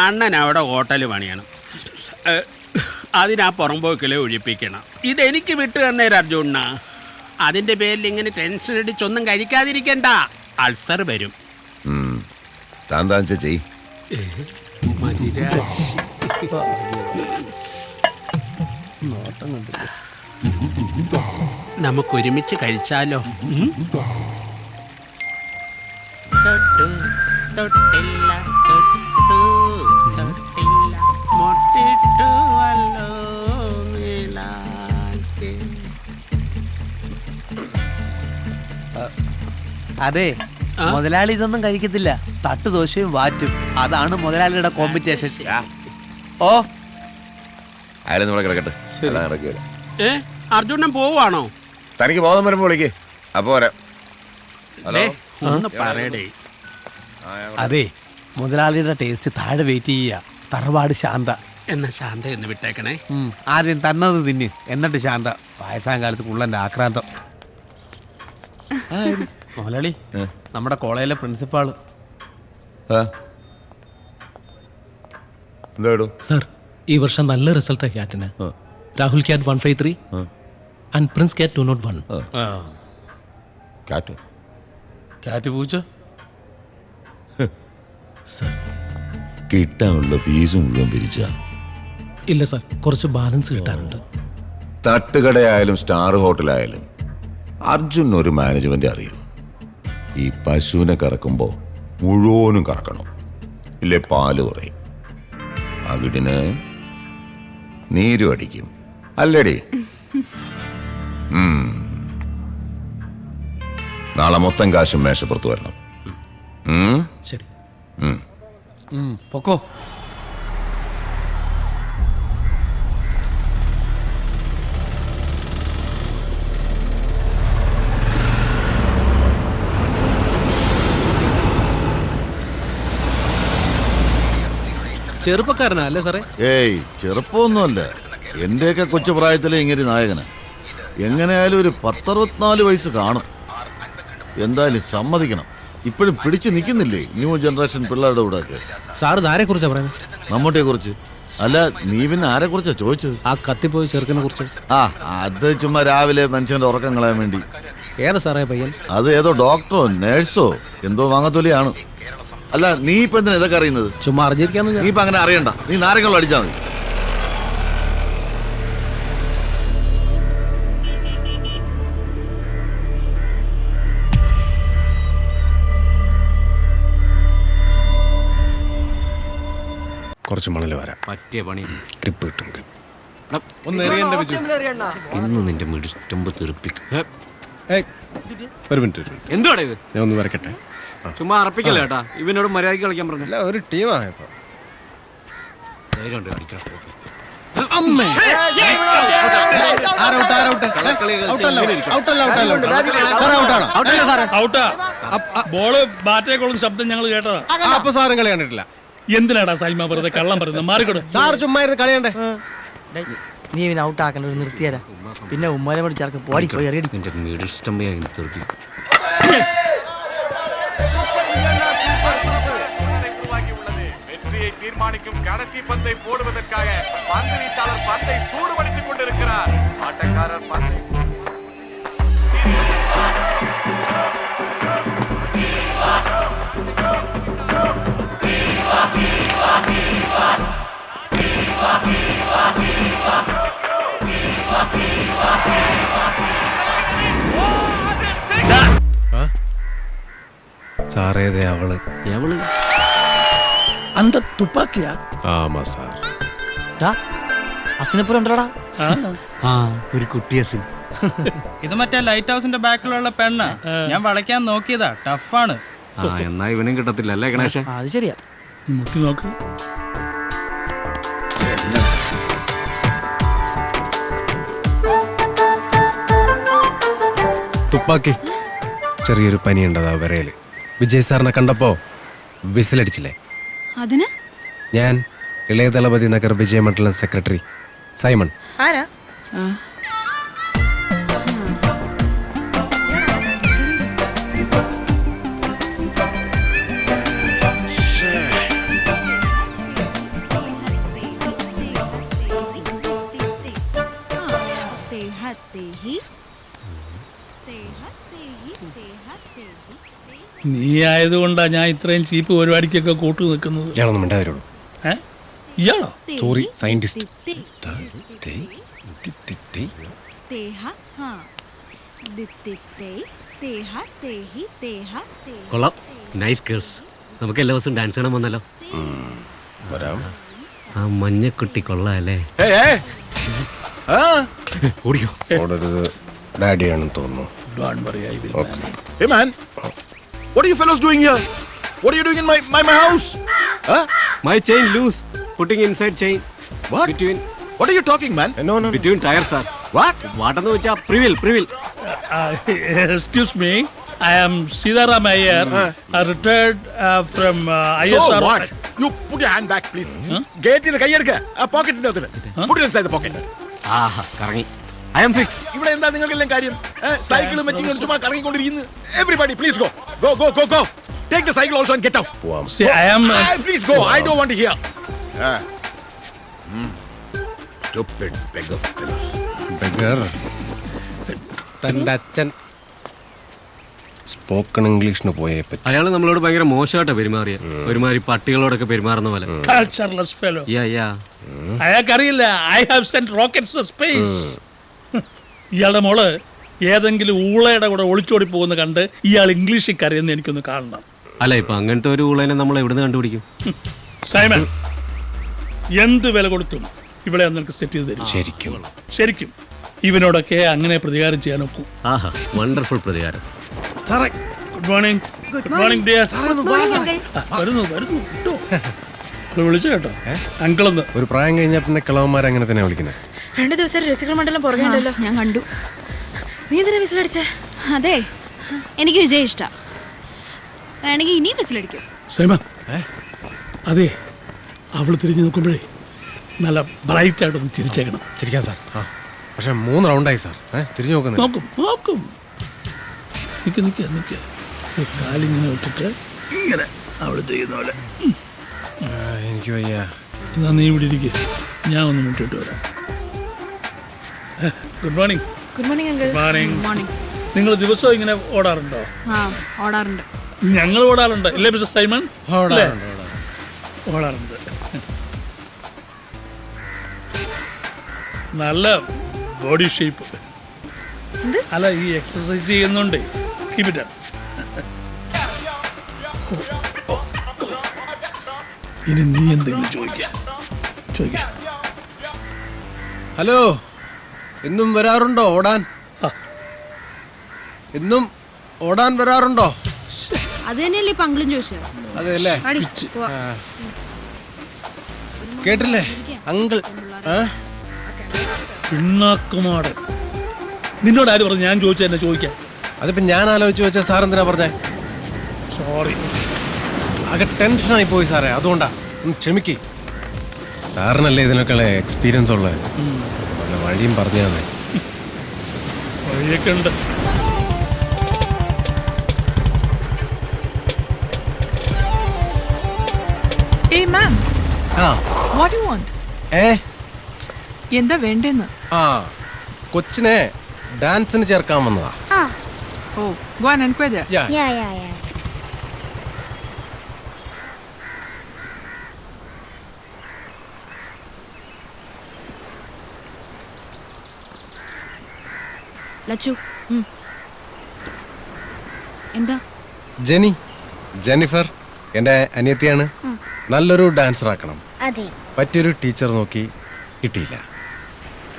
അണ്ണൻ അവിടെ ഹോട്ടൽ പണിയണം, അതിനാ പുറമ്പോക്കിലെ ഒഴിപ്പിക്കണം. ഇതെനിക്ക് വിട്ടു തന്നേരം അർജുന. അതിൻ്റെ പേരിൽ ഇങ്ങനെ ടെൻഷൻ അടിച്ചൊന്നും കഴിക്കാതിരിക്കണ്ട, അൾസർ വരും. നമുക്കൊരുമിച്ച് കഴിച്ചാലോ? തൊട്ടു തൊട്ടില്ല തൊട്ടു തൊട്ടില്ല മൊട്ടിട്ടു വല്ലോ മേലാക്കെ. അതെ, മുതലാളി ഇതൊന്നും കഴിക്കത്തില്ല. തട്ടുദോശയും വാറ്റും, അതാണ് മുതലാളിയുടെ കോമ്പറ്റീഷൻ. ഓ അർജുനൻ പോവാണോ? തനിക്ക് ബോധം വരുമ്പോ വിളിക്കേ, അപ്പൊ ഒന്ന് പറയടേ. അതെ, മുതലാളിയുടെ ടേസ്റ്റ് താഴെ വെയിറ്റ് ചെയ്യുക. തറവാട് ശാന്ത. എന്നാ ശാന്ത എന്ന് വിട്ടേക്കണേ. ആദ്യം തന്നത് തിന്ന്, എന്നിട്ട് ശാന്ത. വയസ്സാം കാലത്ത് കുള്ളന്റെ ആക്രാന്തം. മുതലാളി, നമ്മുടെ കോളേജിലെ പ്രിൻസിപ്പാള്. സർ, ഈ വർഷം നല്ല റിസൾട്ട് ക്യാറ്റിന്. Rahul cat 153 and Prince cat 201. Cat പൂച്ച കിട്ടാനുള്ള ഫീസ് മുഴുവൻ പിരിച്ച? ഇല്ല സർ, കുറച്ച് ബാലൻസ് കിട്ടാറുണ്ട്. തട്ടുകടയായാലും സ്റ്റാർ ഹോട്ടലായാലും അർജുൻ ഒരു മാനേജ്മെന്റ് അറിയൂ. ഈ പശുവിനെ കറക്കുമ്പോ മുഴുവനും കറക്കണം, ഇല്ലേ പാല് കുറയും, അകിടിന് നീരും അടിക്കും, അല്ലേടി? നാളെ മൊത്തം കാശും മേശപ്പുറത്ത് വരണം. ശരി. പൊക്കോ. ചെറുപ്പക്കാരനാ അല്ലേ സാറേ? ഏയ്, ചെറുപ്പമൊന്നുമല്ല. എന്റെയൊക്കെ കൊച്ചു പ്രായത്തിലെ ഇങ്ങനെ നായകന്. എങ്ങനെയായാലും ഒരു 10-64 വയസ്സ് കാണും. എന്തായാലും സമ്മതിക്കണം, ഇപ്പോഴും പിടിച്ചു നിൽക്കുന്നില്ലേ ന്യൂ ജനറേഷൻ പിള്ളേരുടെ കൂടെ ഒക്കെ. സാറ് ആരെ കുറിച്ചാ പറയുന്നത്? മമ്മൂട്ടിയെ കുറിച്ച്. അല്ല, നീ പിന്നെ ആരെ കുറിച്ചാ ചോദിച്ചത്? ആ കത്തിപ്പോയി ചെറുക്കനെ കുറിച്ച്. അത് ചുമ്മാ രാവിലെ മനുഷ്യന്റെ ഉറക്കം കളയാൻ വേണ്ടി. ഏതാ സാറേ പയ്യൻ? അത് ഏതോ ഡോക്ടറോ നേഴ്സോ എന്തോ വാങ്ങത്തൊലിയാണ്. അല്ല, നീ ഇപ്പൊ എന്തിനാ ഇതൊക്കെ അറിയുന്നത്? ചുമ്മാ അറിഞ്ഞിരിക്കാന്ന്. നീ ഇപ്പൊ അങ്ങനെ അറിയണ്ട, നീ നാരങ്ങളും അടിച്ചാ മതി. കുറച്ച് മണല് വരാം. പറ്റിയ പണി. ട്രിപ്പ് കിട്ടും. ഇന്ന് നിന്റെ മിടുമ്പ് തെറിപ്പിക്കും. ഒരു മിനിറ്റ്. എന്തുവാടാ ഇത്? ഞാൻ ഒന്ന് വരക്കട്ടെ. ചുമ്മാ അറപ്പിക്കല്ലേ കേട്ടാ. ഇവനോട് മര്യാദയ്ക്ക് കളിക്കാൻ പറഞ്ഞു. ഒരു ടീമായപ്പോ ബോള് ബാറ്റേക്കോളും ശബ്ദം ഞങ്ങൾ കേട്ടതാ. അപ്പൊ സാറും കളി കണ്ടിട്ടില്ല. എന്തിനാടാ സൈമ വെറുതെ കള്ളം പറയുന്നത്? മാറിക്കൊടു. സാർ ചുമ്മാ ഇരുന്ന് കളിയണ്ടേ? നീ ഇവനെ ഔട്ടാക്കണ്ട, ഒരു നിർത്തിയാരാ. പിന്നെ ഉമ്മാനെ കൂടി ചേർക്ക് പോയി എറിയടി. നിന്റെ മിടുസ്റ്റമ്പയായി തെറിപ്പിക്കും. தீர்மானிக்கும் கடைசி பந்தை போடுவதற்காக பந்து வீச்சாளர் பந்தை சூடுபடுத்திக் கொண்டிருக்கிறார். ஆட்டக்காரர் பந்தை സാറേതേ അവള് அந்த துப்பாக்கியா? ആമാ സാർ. അസിനെപ്പുറം ഉണ്ടോടാ? ഒരു കുട്ടി അസിൻ. ഇത് മറ്റേ ലൈറ്റ് ഹൗസിന്റെ ബാക്കിലുള്ള പെണ്ണ. ഞാൻ വളയ്ക്കാൻ നോക്കിയതാ, ടഫാണ്. എന്നാ ഇവനും കിട്ടത്തില്ല അല്ലേ ഗണേശ? അത് ശരിയാ. മുട്ടി നോക്ക്. തുപ്പാക്കി. ചെറിയൊരു പനിയുണ്ടതാ വിരയില്. വിജയ് സാറിനെ കണ്ടപ്പോ വിസിലടിച്ചില്ലേ? അതിന് ഞാൻ ഇളയ ദളപതി നഗർ വിജയമണ്ഡലം സെക്രട്ടറി സൈമൺ. ആരാ? നീ ആയതുകൊണ്ടാ ഞാൻ ഇത്രയും ചീപ്പ് പരിപാടിക്കൊക്കെ കൂട്ടു നിൽക്കുന്നത്. ഇയാളൊന്നും മിണ്ടാതിരുള്ളൂ. ഏ? ഇയാളോ? Sorry, scientist. കൊള്ളാം, നൈസ് ഗേൾസ്. നമുക്ക് എല്ലാ ദിവസവും ഡാൻസ് കാണാൻ വന്നല്ലോ. വരാം. ആ മഞ്ഞക്കുട്ടി കൊള്ളാം അല്ലേ? ഓടിക്കോ. ഓടരുത്, ഡാഡിയാണെന്ന് തോന്നുന്നു. Don't worry, I will manage. Hey man, what are you fellows doing here? What are you doing in my house? Huh? My chain loose. Putting inside chain. What? What are you talking, man? Between tires, sir. What? വാട്ടെന്ന് വെച്ചാ പ്രിവിൽ. Excuse me, I am Sidaram Iyer, retired from ISR. So what? You put your hand back, please. Get in the key edukka. Pocket inde. Put it inside the pocket. ആഹാ, കറങ്ങി. I am fix. ഇവിടെ എന്താ നിങ്ങൾക്കെല്ലാം കാര്യം? സൈക്കിളും വെച്ച് ചുമ്മാ കറങ്ങിക്കൊണ്ടിരിക്കുന്നു. Everybody, please go. Go. Take the cycle also and get out. See, I am. Please go. I don't want to hear. Stupid beggar fellows. Beggar. തൻ്റെ അച്ഛൻ സ്പോക്കൺ ഇംഗ്ലീഷിന് പോയേ പറ്റി. അയാൾ നമ്മളോട് ഭയങ്കര മോശമായിട്ടാ പെരുമാറിയ. ഒരുമാതിരി പട്ടികളോടൊക്കെ പെരുമാറുന്ന പോലെ. Cultureless fellow. Yeah. അയാൾക്കറിയില്ല, I have sent rockets to space. ഇയാളുടെ മോള് ഏതെങ്കിലും ഊളയുടെ കൂടെ ഒളിച്ചോടി പോകുന്ന കണ്ട് ഇയാൾ ഇംഗ്ലീഷിൽ കറിയെന്ന് എനിക്കൊന്ന് കാണണം. അല്ല, ഇപ്പൊ അങ്ങനത്തെ ഒരു ഊളനെ നമ്മൾ എവിടുന്ന് കണ്ടുപിടിക്കും? സൈമൺ, എന്ത് വില കൊടുത്തും ഇവിടെ നിനക്ക് സെറ്റ് ചെയ്ത് തരും. ശരിക്കും ഇവനോടൊക്കെ അങ്ങനെ പ്രതികാരം ചെയ്യാൻ ഒക്കും. ആഹാ, വണ്ടർഫുൾ പ്രതികാരം. Good morning dear. വരുന്നു കേട്ടോ. വിളിച്ചു കേട്ടോ അങ്കിളെന്ന്. ഒരു പ്രായം കഴിഞ്ഞാൽ പിന്നെ കിളവന്മാരെ അങ്ങനെ തന്നെ വിളിക്കുന്നത്. 2 ദിവസം രസികർ മണ്ഡലം പുറകെയുണ്ടല്ലോ. ഞാൻ കണ്ടു. നീ എന്തിനാ വിസിലടിച്ചേ? അതെ, എനിക്ക് വിജയ് ഇഷ്ട. വേണമെങ്കിൽ ഇനിയും വിസിലടിക്കും. സൈമ, അതെ, അവള് തിരിഞ്ഞു നോക്കുമ്പോഴേ നല്ല ബ്രൈറ്റ് ആയിട്ടൊന്ന് ചിരിച്ചേക്കണം. ചിരിക്കാൻ സാർ. പക്ഷെ 3 റൗണ്ടായി സാർ. തിരിഞ്ഞു നോക്കും. നിക്ക് കാലിങ്ങനെ വെച്ചിട്ട് ഇങ്ങനെ അവള് ചെയ്യുന്ന പോലെ. എനിക്ക് വയ്യ. എന്നാ നീ ഇവിടെ ഇരിക്കുക, ഞാൻ ഒന്ന് മുട്ടിട്ട് വരാം. Good morning. Good morning uncle. Morning. നിങ്ങൾ ദിവസവും ഇങ്ങനെ ഓടാറുണ്ടോ? ഓടാറുണ്ട്. ഞങ്ങൾ ഓടാറുണ്ട് ഇല്ലേ മിസ്റ്റർ സൈമൺ? ഓടാറുണ്ട്. നല്ല ബോഡി ഷേപ്പ്. അല്ല, ഈ എക്സസൈസ് ചെയ്യുന്നുണ്ട്. Keep it up. ഇനി നീ എന്തെങ്കിലും ചോദിക്കാം. ഹലോ, ഇന്നും വരാറുണ്ടോ ഓടാൻ? ഇന്നും ഓടാൻ വരാറുണ്ടോ? അത് തന്നെയല്ലേ ഇപ്പൊ അങ്കിളും ചോദിച്ചത്. അതെല്ലേ, കേട്ടില്ലേ അങ്കിൾ? പിണ്ണാക്കുമാടൻ. നിന്നോട് ആര് പറഞ്ഞു ഞാൻ ചോദിച്ചാൽ എന്നെ ചോദിക്കാം? അതിപ്പോ ഞാൻ ആലോചിച്ച് വെച്ചാൽ സാർ എന്തിനാ പറഞ്ഞേ? സോറി, ആകെ ടെൻഷനായി പോയി സാറേ, അതുകൊണ്ടാ. ക്ഷമിക്കേ. സാറിനല്ലേ ഇതിനൊക്കെ എക്സ്പീരിയൻസ് ഉള്ളത്. വഴിയും പറഞ്ഞു തന്നെ. വഴിയൊക്കെ ഉണ്ട്. Hey ma'am. What do you want? എന്താ വേണ്ടെന്ന്? കൊച്ചിനെ ഡാൻസിന് ചേർക്കാൻ വന്നതാ. Oh, go on and quit there. Yeah. Lachu, എന്താ? ജെന്നിഫർ എൻ്റെ അനിയത്തിയാണ്. നല്ലൊരു ഡാൻസർ ആക്കണം. പറ്റിയൊരു ടീച്ചർ നോക്കി കിട്ടിയില്ല.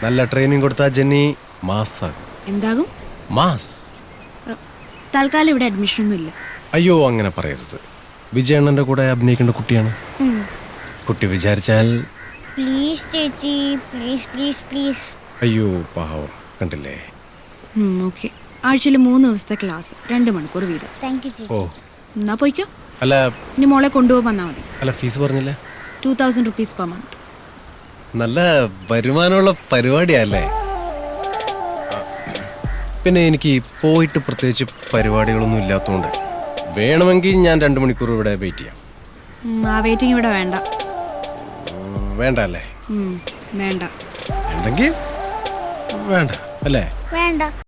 നല്ല ട്രെയിനിങ് കൊടുത്താൽ ജെന്നി മാസാകും. എന്താകും? മാസ്. തൽക്കാലം ഇവിടെ അഡ്മിഷൻ ഒന്നും ഇല്ല. അയ്യോ, അങ്ങനെ പറയരുത്. വിജയണ്ണന്റെ കൂടെ അഭിനയിക്കേണ്ട കുട്ടിയാണ്. കുട്ടി വിചാരിച്ചാൽ. പ്ലീസ് ചേച്ചി, പ്ലീസ്. അയ്യോ പാവം, കണ്ടില്ലേ? ഓക്കെ. ആഴ്ചയിൽ 3 ദിവസത്തെ ക്ലാസ്, 2 മണിക്കൂർ വീതം. ഓ, എന്നാ പോയിക്കോ. അല്ല, ഇനി മോളെ കൊണ്ടുപോകാൻ വന്നാൽ മതി. അല്ല, ഫീസ് പറഞ്ഞില്ല? 2000 rupees per month. നല്ല വരുമാനമുള്ള പരിപാടിയല്ലേ? പിന്നെ എനിക്ക് പോയിട്ട് പ്രത്യേകിച്ച് പരിപാടികളൊന്നും ഇല്ലാത്തതുകൊണ്ട് വേണമെങ്കിൽ ഞാൻ 2 മണിക്കൂർ ഇവിടെ വെയിറ്റ് ചെയ്യാം. ആ വെയിറ്റിംഗ് ഇവിടെ വേണ്ട. വേണ്ട അല്ലേ? വേണ്ട. വേണ്ടെങ്കിൽ വേണ്ട അല്ലേ? വേണ്ട.